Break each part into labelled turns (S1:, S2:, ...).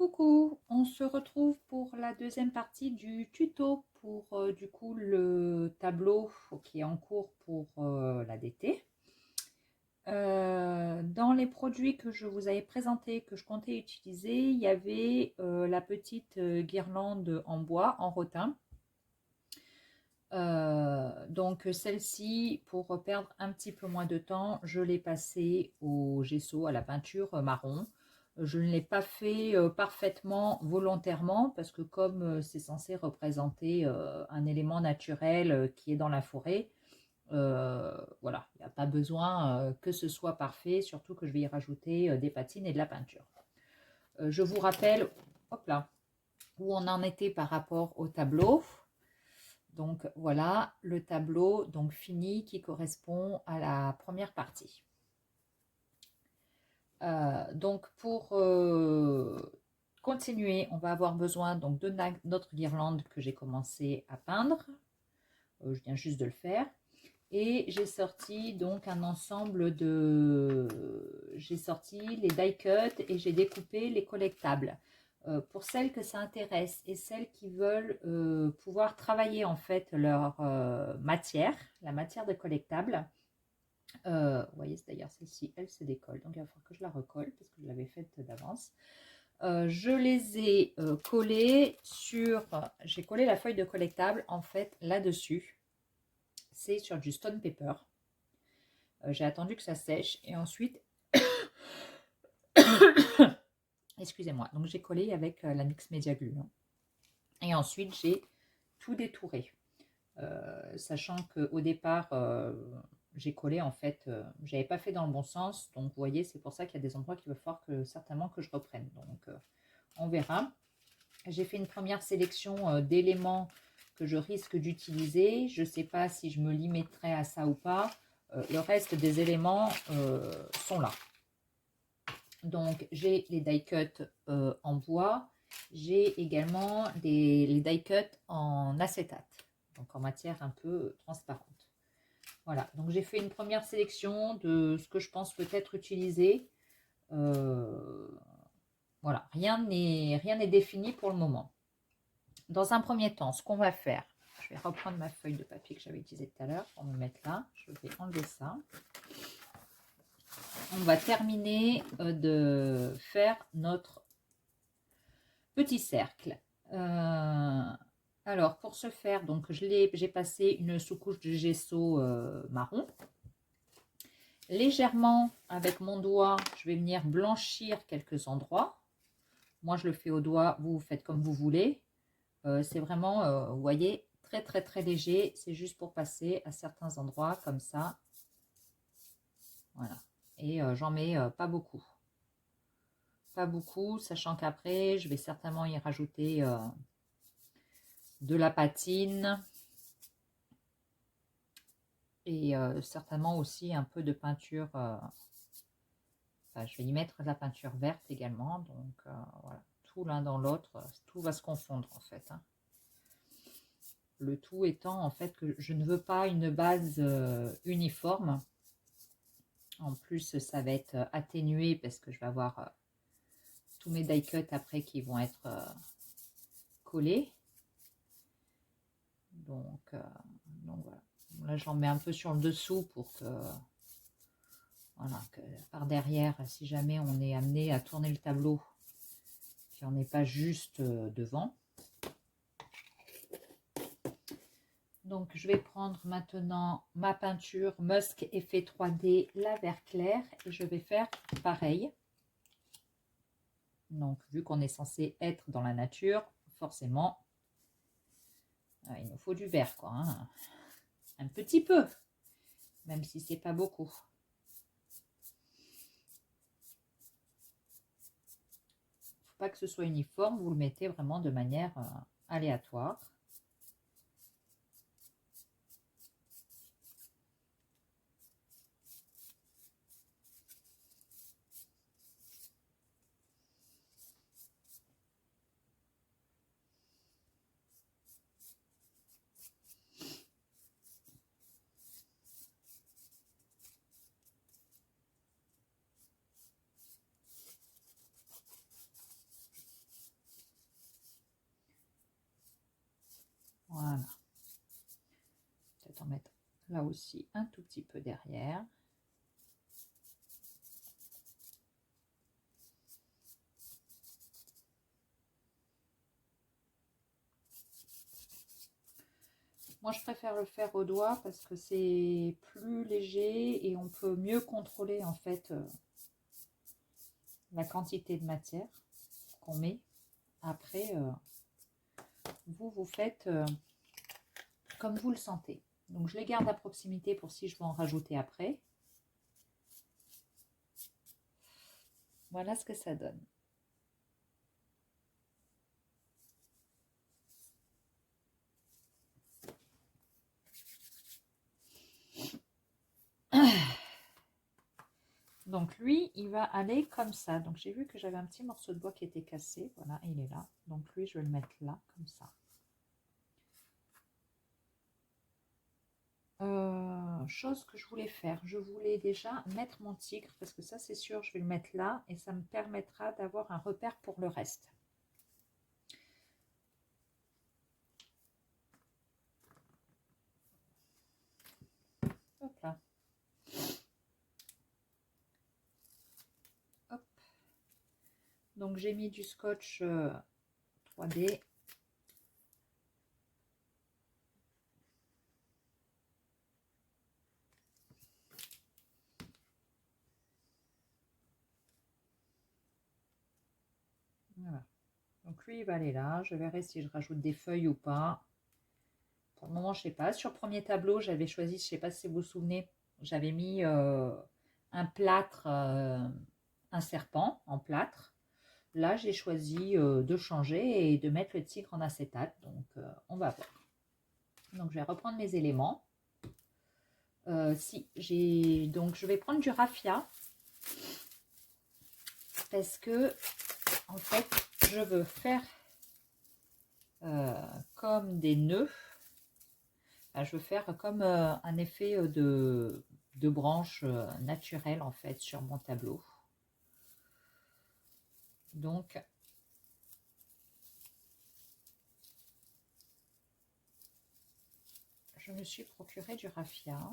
S1: Coucou, on se retrouve pour la deuxième partie du tuto pour du coup le tableau qui est en cours pour la DT. Dans les produits que je vous avais présentés, que je comptais utiliser, il y avait la petite guirlande en bois, en rotin. Donc celle-ci, pour perdre un petit peu moins de temps, je l'ai passée au gesso, à la peinture marron. Je ne l'ai pas fait parfaitement volontairement parce que comme c'est censé représenter un élément naturel qui est dans la forêt, voilà, il n'y a pas besoin que ce soit parfait, surtout que je vais y rajouter des patines et de la peinture. Je vous rappelle, hop là, où on en était par rapport au tableau. Donc voilà le tableau donc fini qui correspond à la première partie. Donc pour continuer, on va avoir besoin donc de notre guirlande que j'ai commencé à peindre. Je viens juste de le faire. Et j'ai sorti donc un ensemble de... J'ai sorti les die cuts et j'ai découpé les collectables. Pour celles que ça intéresse et celles qui veulent pouvoir travailler en fait leur matière, la matière de collectables. Vous voyez, d'ailleurs celle-ci, elle se décolle, donc il va falloir que je la recolle parce que je l'avais faite d'avance. Je les ai collées sur... J'ai collé la feuille de collectable en fait là-dessus. C'est sur du stone paper. J'ai attendu que ça sèche et ensuite... Excusez-moi. Donc j'ai collé avec la Mix Media Glue. Et ensuite j'ai tout détouré. Sachant qu'au départ, j'ai collé en fait, j'avais pas fait dans le bon sens. Donc vous voyez, c'est pour ça qu'il y a des endroits qu'il va falloir certainement que je reprenne. Donc on verra. J'ai fait une première sélection d'éléments que je risque d'utiliser. Je ne sais pas si je me limiterai à ça ou pas. Le reste des éléments sont là. Donc j'ai les die cuts en bois. J'ai également les die cuts en acétate, donc en matière un peu transparente. Voilà, donc j'ai fait une première sélection de ce que je pense peut-être utiliser. Voilà, rien n'est défini pour le moment. Dans un premier temps, ce qu'on va faire, je vais reprendre ma feuille de papier que j'avais utilisée tout à l'heure pour me mettre là. Je vais enlever ça. On va terminer de faire notre petit cercle. Alors, pour ce faire, donc j'ai passé une sous-couche de gesso marron. Légèrement, avec mon doigt, je vais venir blanchir quelques endroits. Moi, je le fais au doigt, vous faites comme vous voulez. C'est vraiment, vous voyez, très très très léger. C'est juste pour passer à certains endroits comme ça. Voilà. Et j'en mets pas beaucoup. Pas beaucoup, sachant qu'après, je vais certainement y rajouter de la patine. Et certainement aussi un peu de peinture. Enfin, je vais y mettre de la peinture verte également. Donc voilà, tout l'un dans l'autre, tout va se confondre en fait. Hein. Le tout étant en fait que je ne veux pas une base uniforme. En plus, ça va être atténué parce que je vais avoir tous mes die cuts après qui vont être collés. Donc voilà. Là, j'en mets un peu sur le dessous pour que, voilà, que par derrière, si jamais on est amené à tourner le tableau, qu'on n'est pas juste devant. Donc, je vais prendre maintenant ma peinture Musk Effet 3D, la vert clair, et je vais faire pareil. Donc, vu qu'on est censé être dans la nature, forcément, il nous faut du vert, quoi. Hein. Un petit peu, même si c'est pas beaucoup. Faut pas que ce soit uniforme, vous le mettez vraiment de manière aléatoire. peut-être en mettre là aussi un tout petit peu derrière. Moi, je préfère le faire au doigt parce que c'est plus léger et on peut mieux contrôler en fait la quantité de matière qu'on met. Après, vous faites comme vous le sentez. Donc, je les garde à proximité pour si je veux en rajouter après. Voilà ce que ça donne. Donc lui, il va aller comme ça. Donc j'ai vu que j'avais un petit morceau de bois qui était cassé. Voilà, il est là. Donc lui, je vais le mettre là, comme ça. Chose que je voulais faire. Je voulais déjà mettre mon tigre, parce que ça, c'est sûr, je vais le mettre là. Et ça me permettra d'avoir un repère pour le reste. Hop là. Hop. Donc j'ai mis du scotch 3D. Voilà. Donc lui, il va aller là. Je verrai si je rajoute des feuilles ou pas. Pour le moment, je ne sais pas. Sur le premier tableau, j'avais choisi, je ne sais pas si vous vous souvenez, j'avais mis un plâtre, un serpent en plâtre. Là, j'ai choisi de changer et de mettre le tigre en acétate. Donc, on va voir. Donc, je vais reprendre mes éléments. Donc, je vais prendre du raffia parce que, en fait, je veux faire comme des nœuds. Enfin, je veux faire comme un effet de branche naturelle, en fait, sur mon tableau. Donc, je me suis procuré du raffia.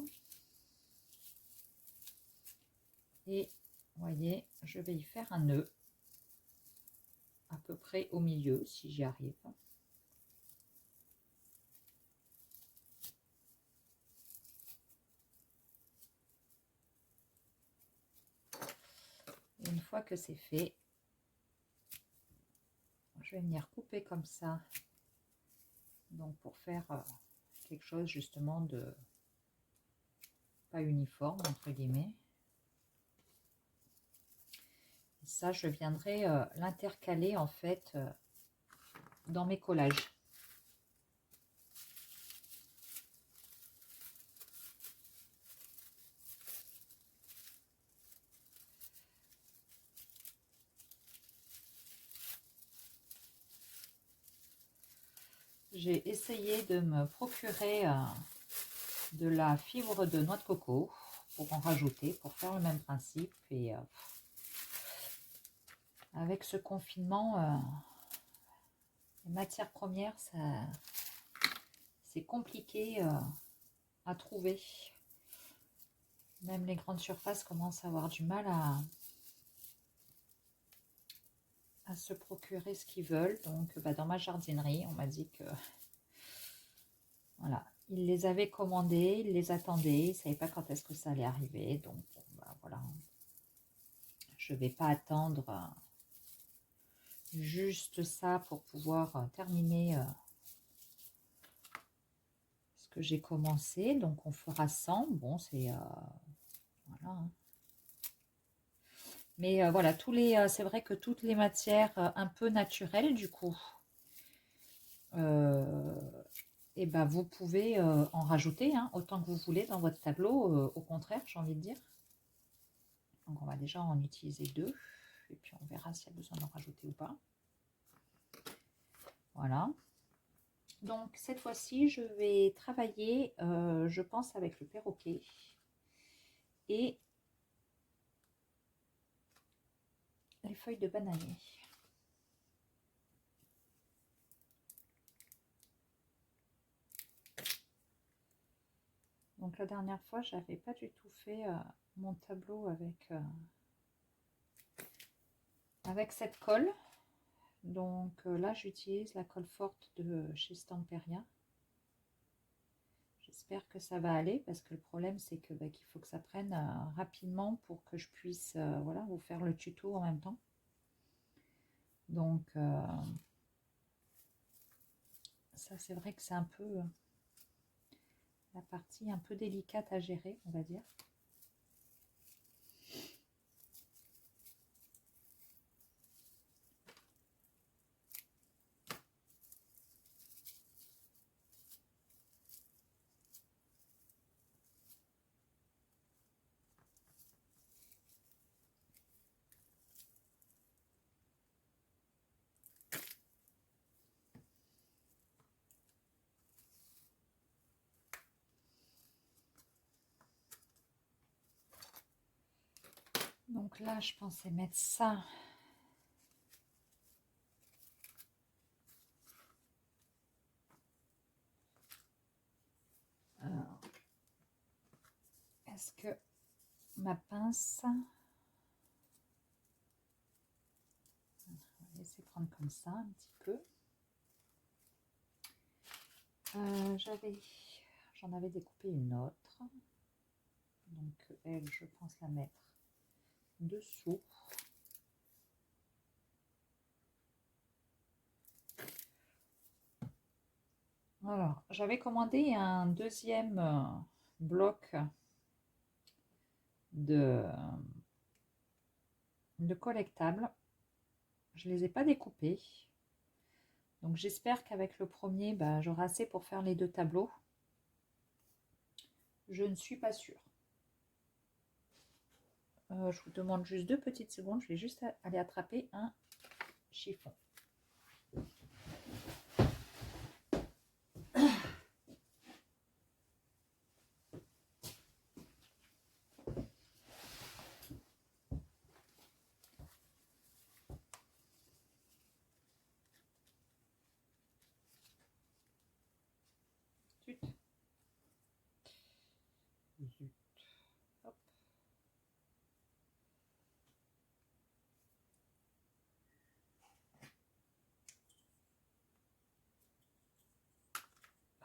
S1: Et vous voyez, je vais y faire un nœud à peu près au milieu, si j'y arrive. Et une fois que c'est fait, je vais venir couper comme ça. Donc, pour faire quelque chose justement de pas uniforme, entre guillemets. Et ça, je viendrai l'intercaler en fait dans mes collages. J'ai essayé de me procurer de la fibre de noix de coco pour en rajouter, pour faire le même principe. Et avec ce confinement, les matières premières, c'est compliqué à trouver. Même les grandes surfaces commencent à avoir du mal à se procurer ce qu'ils veulent. Donc, dans ma jardinerie, on m'a dit que voilà, ils les avaient commandés, ils les attendaient, ils ne savaient pas quand est-ce que ça allait arriver. Donc, voilà, je ne vais pas attendre juste ça pour pouvoir terminer ce que j'ai commencé. Donc, on fera 100. Bon, c'est voilà. Mais voilà, c'est vrai que toutes les matières un peu naturelles, du coup, et ben vous pouvez en rajouter autant que vous voulez dans votre tableau. Au contraire, j'ai envie de dire. Donc, on va déjà en utiliser 2. Et puis, on verra s'il y a besoin d'en rajouter ou pas. Voilà. Donc, cette fois-ci, je vais travailler, je pense, avec le perroquet. Et les feuilles de bananier. la dernière fois, j'avais pas du tout fait mon tableau avec cette colle. Donc là, j'utilise la colle forte de chez Stamperia. J'espère que ça va aller parce que le problème, c'est que qu'il faut que ça prenne rapidement pour que je puisse voilà, vous faire le tuto en même temps. Donc, ça, c'est vrai que c'est un peu la partie un peu délicate à gérer, on va dire. Donc là, je pensais mettre ça. Alors, est-ce que ma pince, on va laisser prendre comme ça un petit peu. J'en avais découpé une autre. Donc elle, je pense la mettre dessous. Alors, j'avais commandé un deuxième bloc de collectables. Je ne les ai pas découpés. Donc j'espère qu'avec le premier, j'aurai assez pour faire les deux tableaux. Je ne suis pas sûre. Je vous demande juste 2 petites secondes. Je vais juste aller attraper un chiffon. Hop.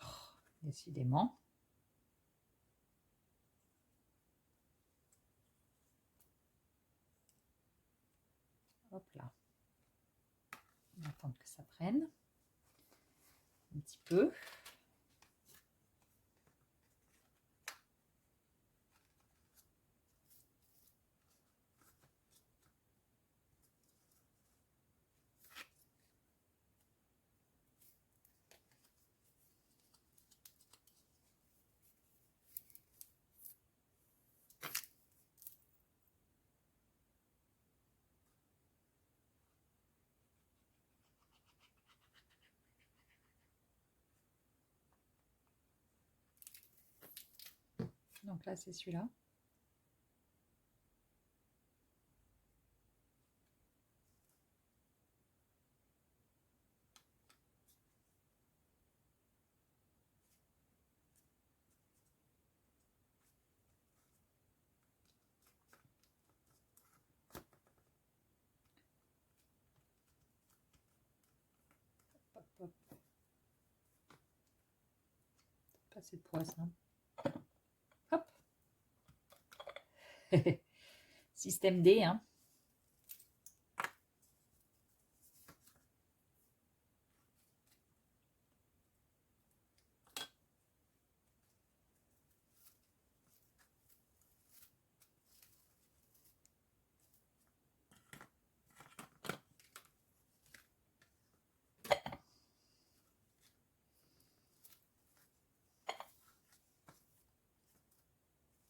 S1: Oh, décidément. Hop là. On va attendre que ça prenne un petit peu. Donc là, c'est celui-là. Hop, hop. Pas assez de poids, ça. Hop. Système D, hein.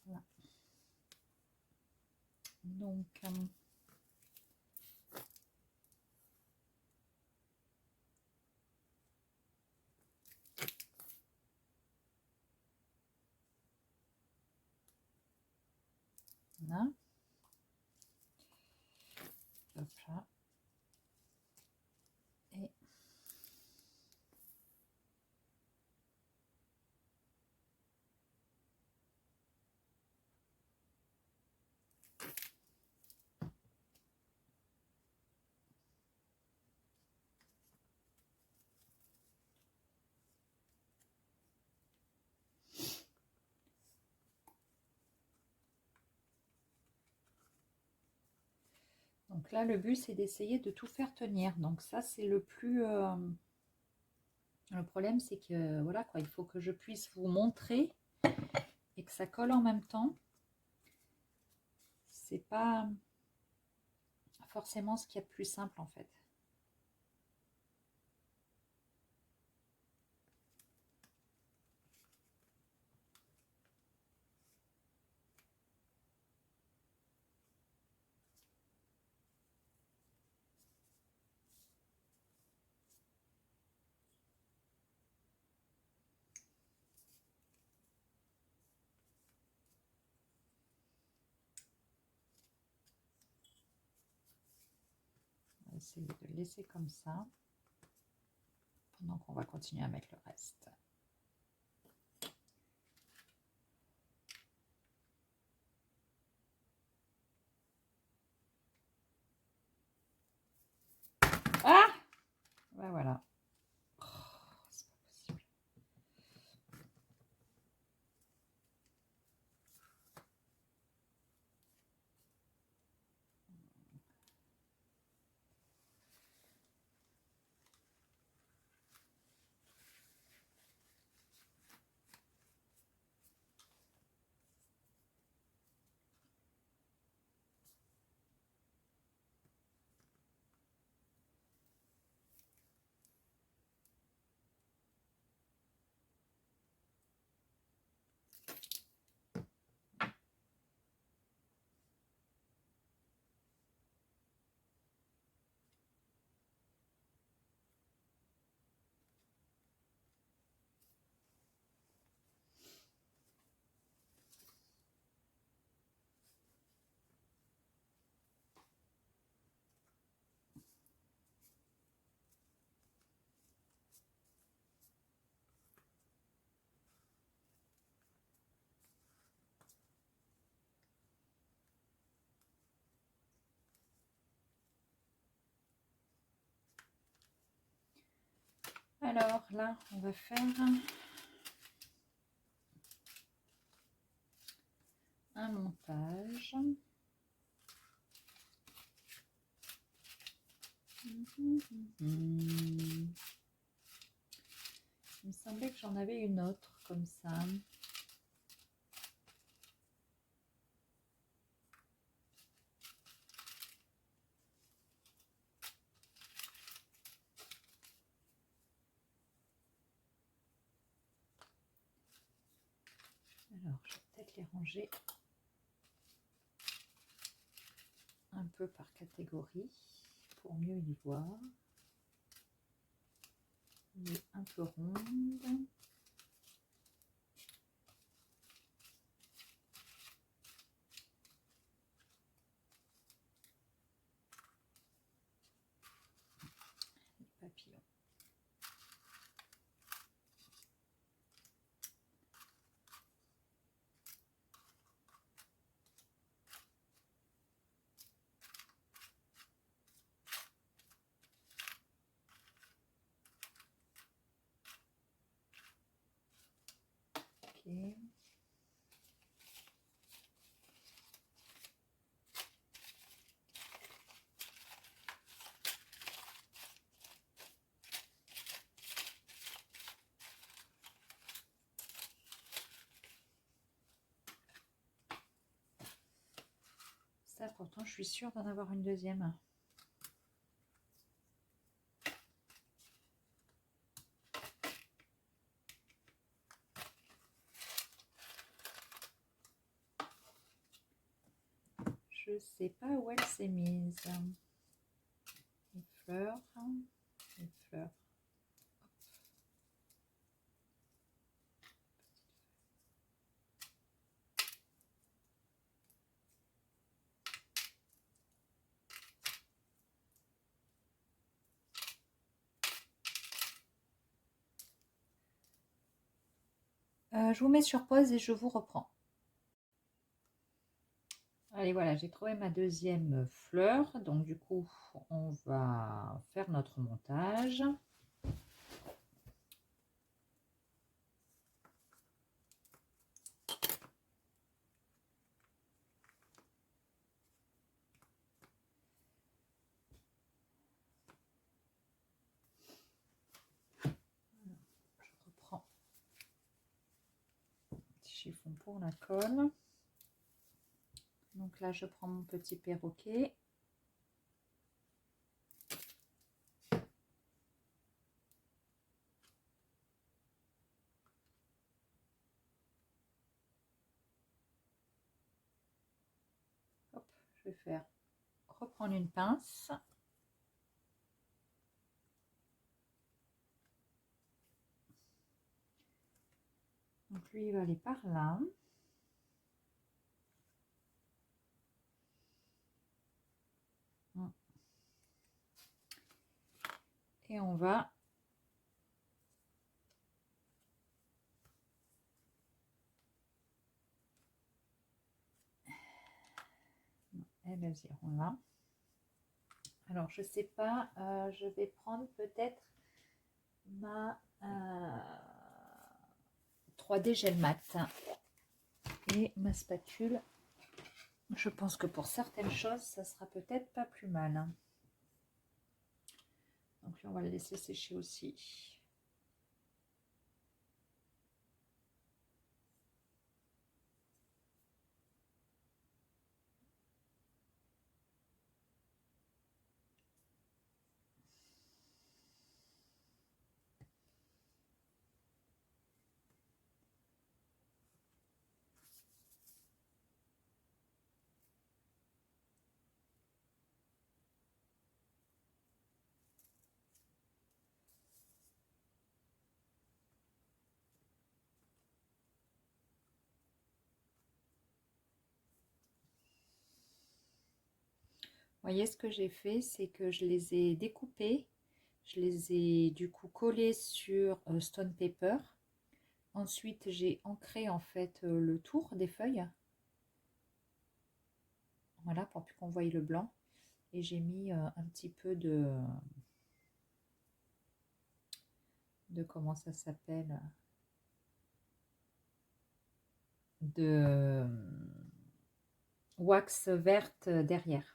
S1: Voilà. Donc, voilà. Hop là. Et Donc là, le but, c'est d'essayer de tout faire tenir. Donc ça, c'est le plus... le problème, c'est que, voilà, quoi, il faut que je puisse vous montrer et que ça colle en même temps. C'est pas forcément ce qu'il y a de plus simple, en fait. On va essayer de le laisser comme ça, pendant qu'on va continuer à mettre le reste. Ah! Ben voilà. Oh, c'est pas possible. Alors là, on va faire un montage. Il me semblait que j'en avais une autre comme ça. Alors, je vais peut-être les ranger un peu par catégorie pour mieux y voir. Il est un peu ronde. Les papillons. Ok. Ça, pourtant, je suis sûre d'en avoir une deuxième. Je sais pas où elle s'est mise. Les fleurs. Les fleurs. Je vous mets sur pause et je vous reprends. Allez, voilà, j'ai trouvé ma deuxième fleur. Donc, du coup, on va faire notre montage. Je reprends un petit chiffon pour la colle. Donc là, je prends mon petit perroquet. Hop, je vais faire reprendre une pince. Donc lui, il va aller par là. Et on va elles iront là. Alors, je sais pas, je vais prendre peut-être ma 3D gel mat et ma spatule. Je pense que pour certaines choses, ça sera peut-être pas plus mal. Donc là, on va le laisser sécher aussi. Vous voyez, ce que j'ai fait, c'est que je les ai découpés. Je les ai du coup collés sur Stone Paper. Ensuite, j'ai ancré en fait le tour des feuilles. Voilà, pour plus qu'on voie le blanc. Et j'ai mis un petit peu de comment ça s'appelle, de wax verte derrière.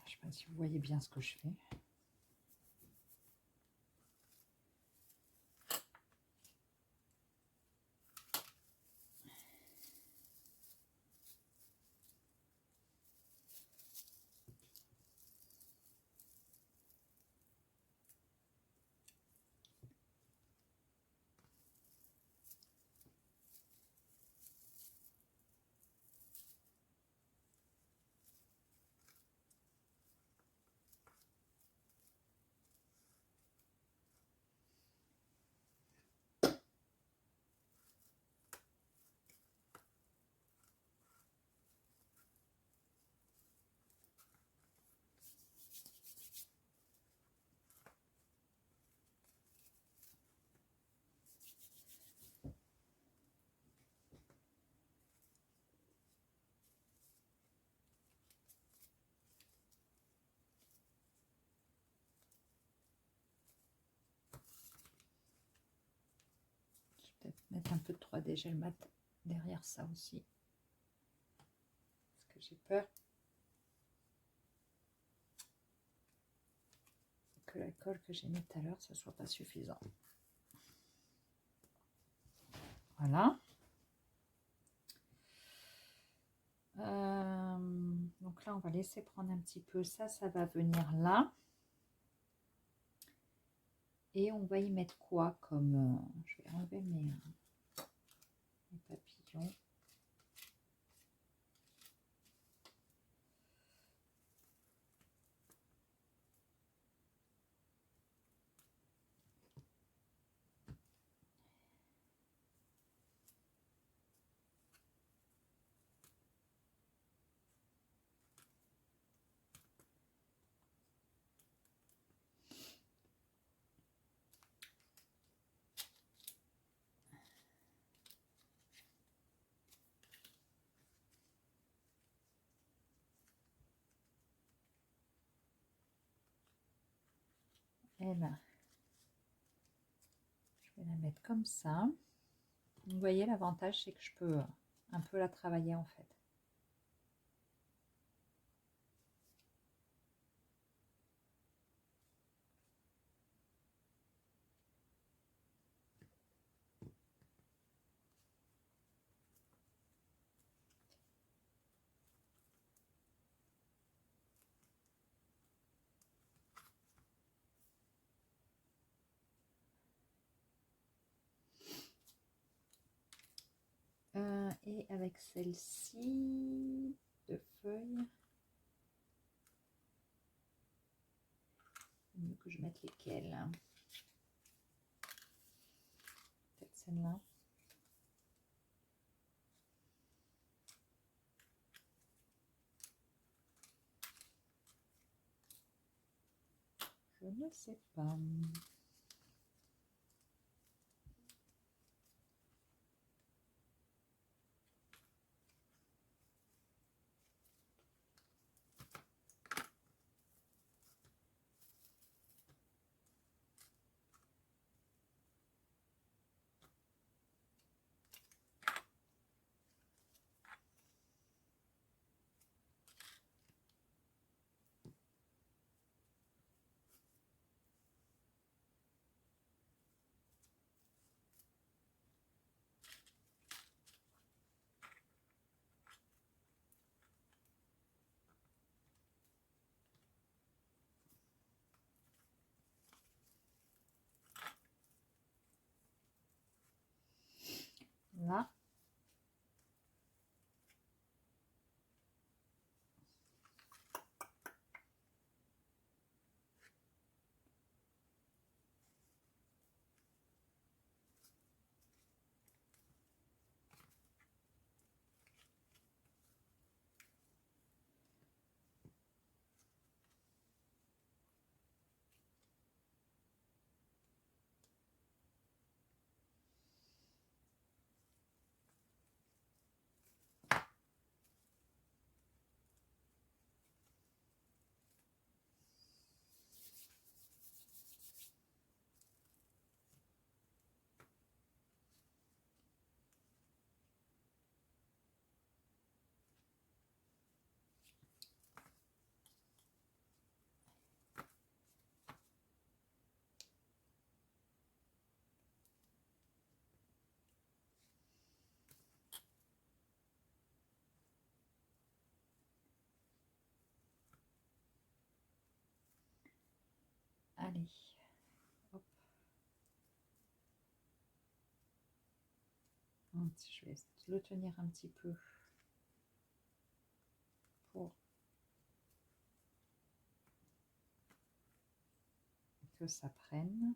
S1: Je ne sais pas si vous voyez bien ce que je fais. Je vais peut-être mettre un peu de 3D gel mat derrière ça aussi. Parce que j'ai peur que la colle que j'ai mis tout à l'heure, ce ne soit pas suffisant. Voilà. Donc là, on va laisser prendre un petit peu ça. Ça va venir là. Et on va y mettre quoi comme... je vais enlever mes papillons. Et là, je vais la mettre comme ça. Vous voyez, l'avantage, c'est que je peux un peu la travailler en fait. Et avec celle-ci, de feuilles, mieux que je mette lesquelles. Peut-être celle-là. Je ne sais pas. Là. Allez. Hop. Je vais le tenir un petit peu pour que ça prenne.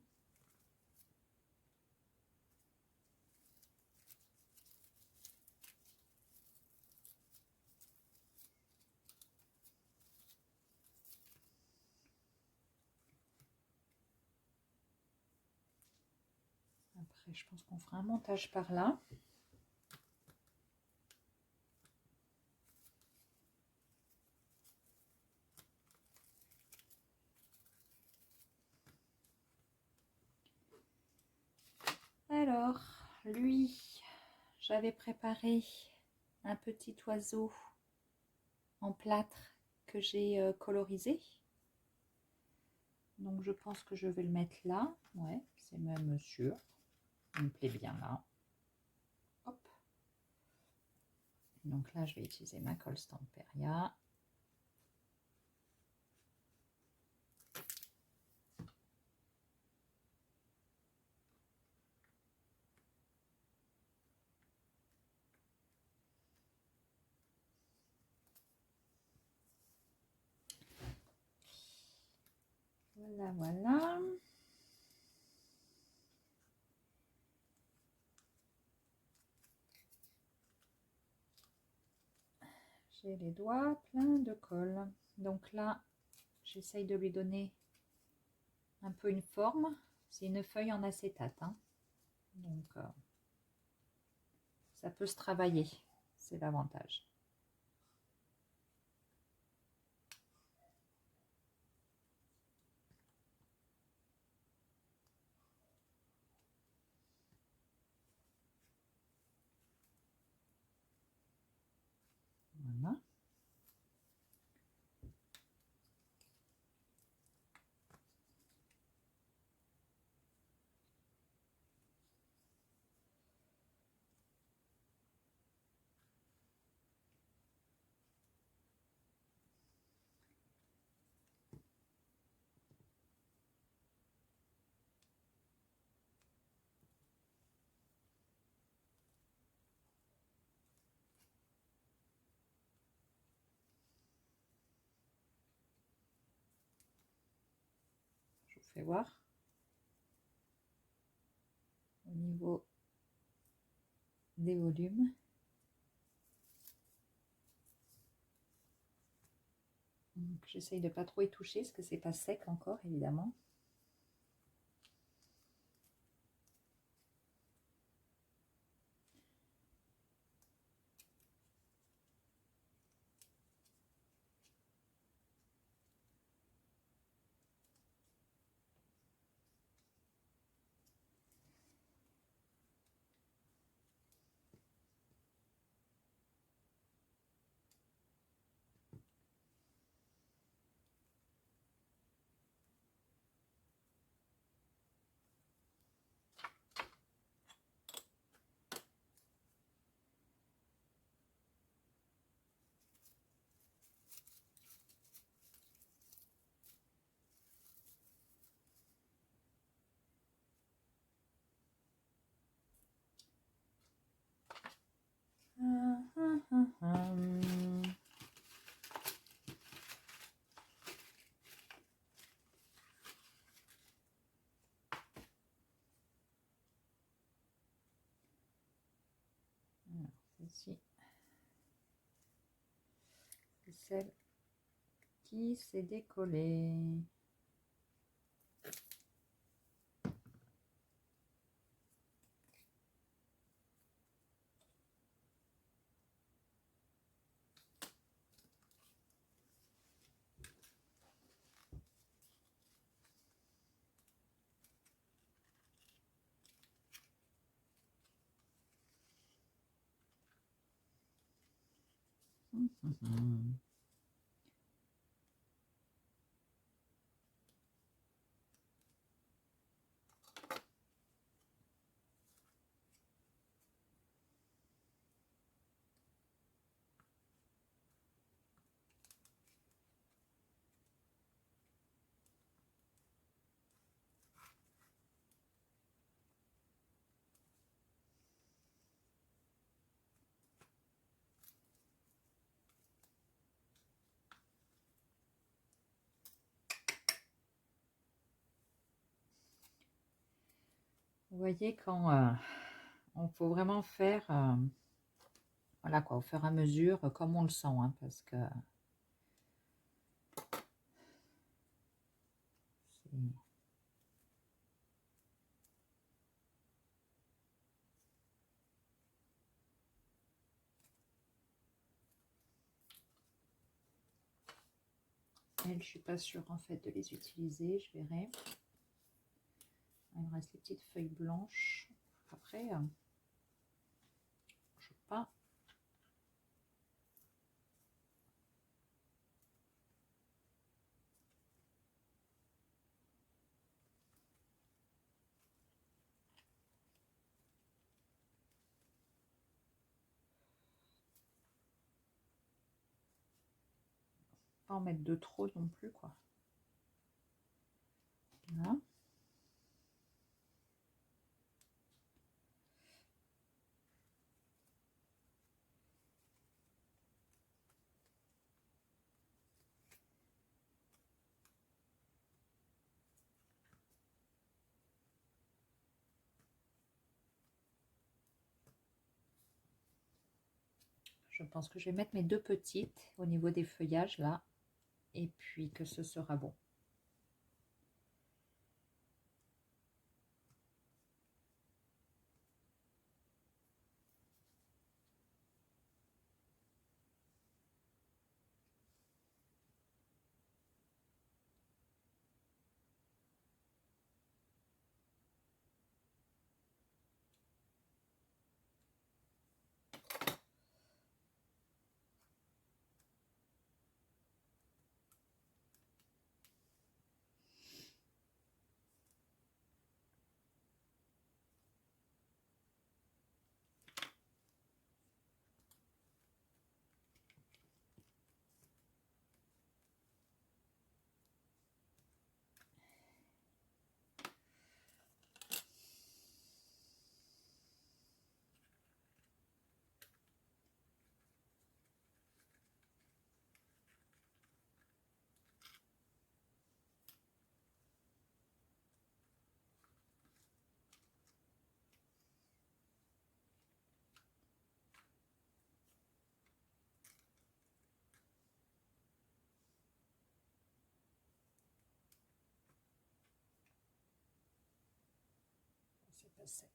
S1: Après, je pense qu'on fera un montage par là. Alors, lui, j'avais préparé un petit oiseau en plâtre que j'ai colorisé. Donc, je pense que je vais le mettre là. Ouais, c'est même sûr. Il me plaît bien là. Hop. Donc là, je vais utiliser ma colle Stamperia. Voilà, voilà. J'ai les doigts pleins de colle. Donc là, j'essaye de lui donner un peu une forme. C'est une feuille en acétate, hein. Donc, ça peut se travailler. C'est l'avantage. Voilà. Je vous fais voir. Au niveau des volumes. J'essaye de pas trop y toucher parce que c'est pas sec encore, évidemment. Celle-ci, c'est celle qui s'est décollée. Vous voyez, quand on faut vraiment faire, voilà quoi, au fur et à mesure, comme on le sent, hein, parce que elles, je suis pas sûre en fait de les utiliser, je verrai. Il me reste les petites feuilles blanches. Après, je sais pas. pas en mettre de trop non plus, quoi. Voilà. Je pense que je vais mettre mes 2 petites au niveau des feuillages là, et puis que ce sera bon. C'est pas sec.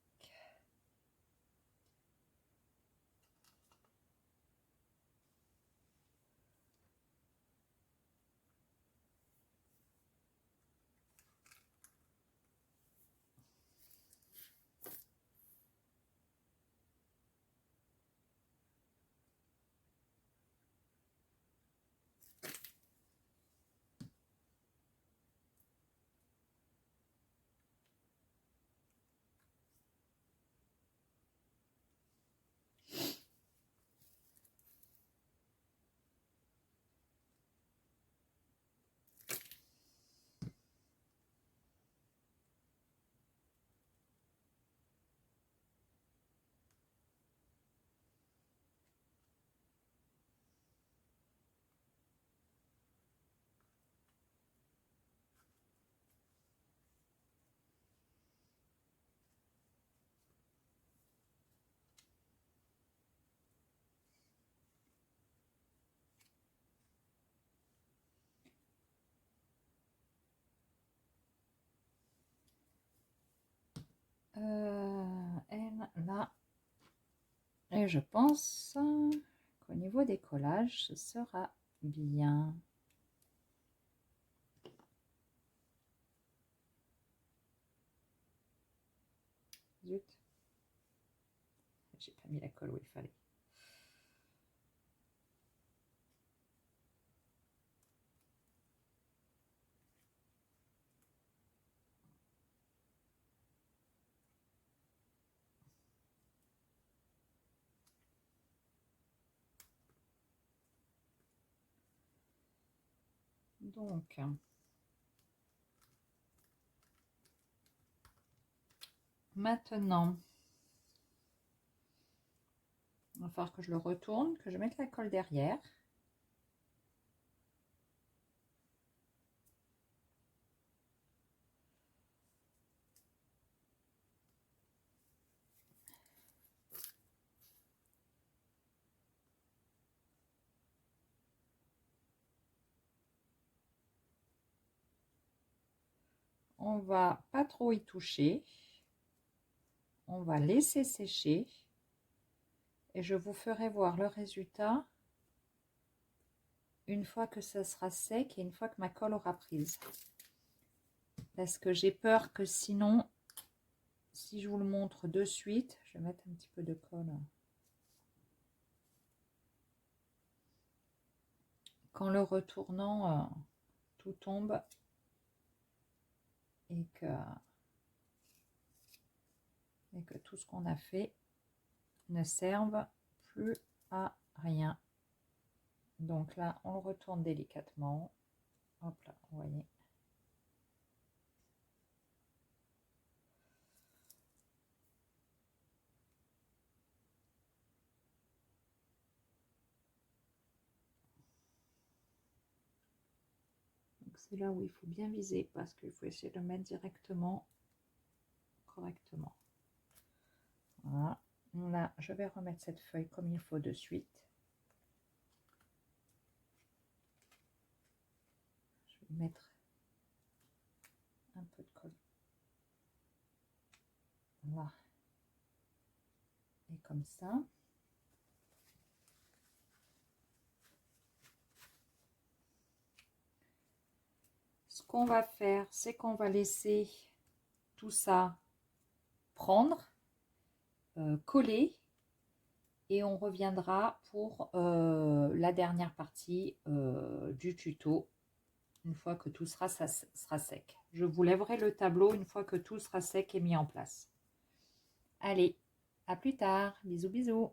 S1: Elle là, et je pense qu'au niveau des collages, ce sera bien. Zut, j'ai pas mis la colle où il fallait. Donc, maintenant, il va falloir que je le retourne, que je mette la colle derrière. On va pas trop y toucher. On va laisser sécher. Et je vous ferai voir le résultat une fois que ça sera sec et une fois que ma colle aura prise. Parce que j'ai peur que sinon, si je vous le montre de suite, je vais mettre un petit peu de colle. Qu'en le retournant, tout tombe et que tout ce qu'on a fait ne serve plus à rien. Donc là, on le retourne délicatement. Hop là, vous voyez. C'est là où il faut bien viser parce qu'il faut essayer de le mettre directement, correctement. Voilà. Là, je vais remettre cette feuille comme il faut de suite. Je vais mettre un peu de colle. Là. Et comme ça. Ce qu'on va faire, c'est qu'on va laisser tout ça prendre, coller, et on reviendra pour la dernière partie du tuto une fois que tout sera sec. Je vous lèverai le tableau une fois que tout sera sec et mis en place. Allez, à plus tard, bisous bisous.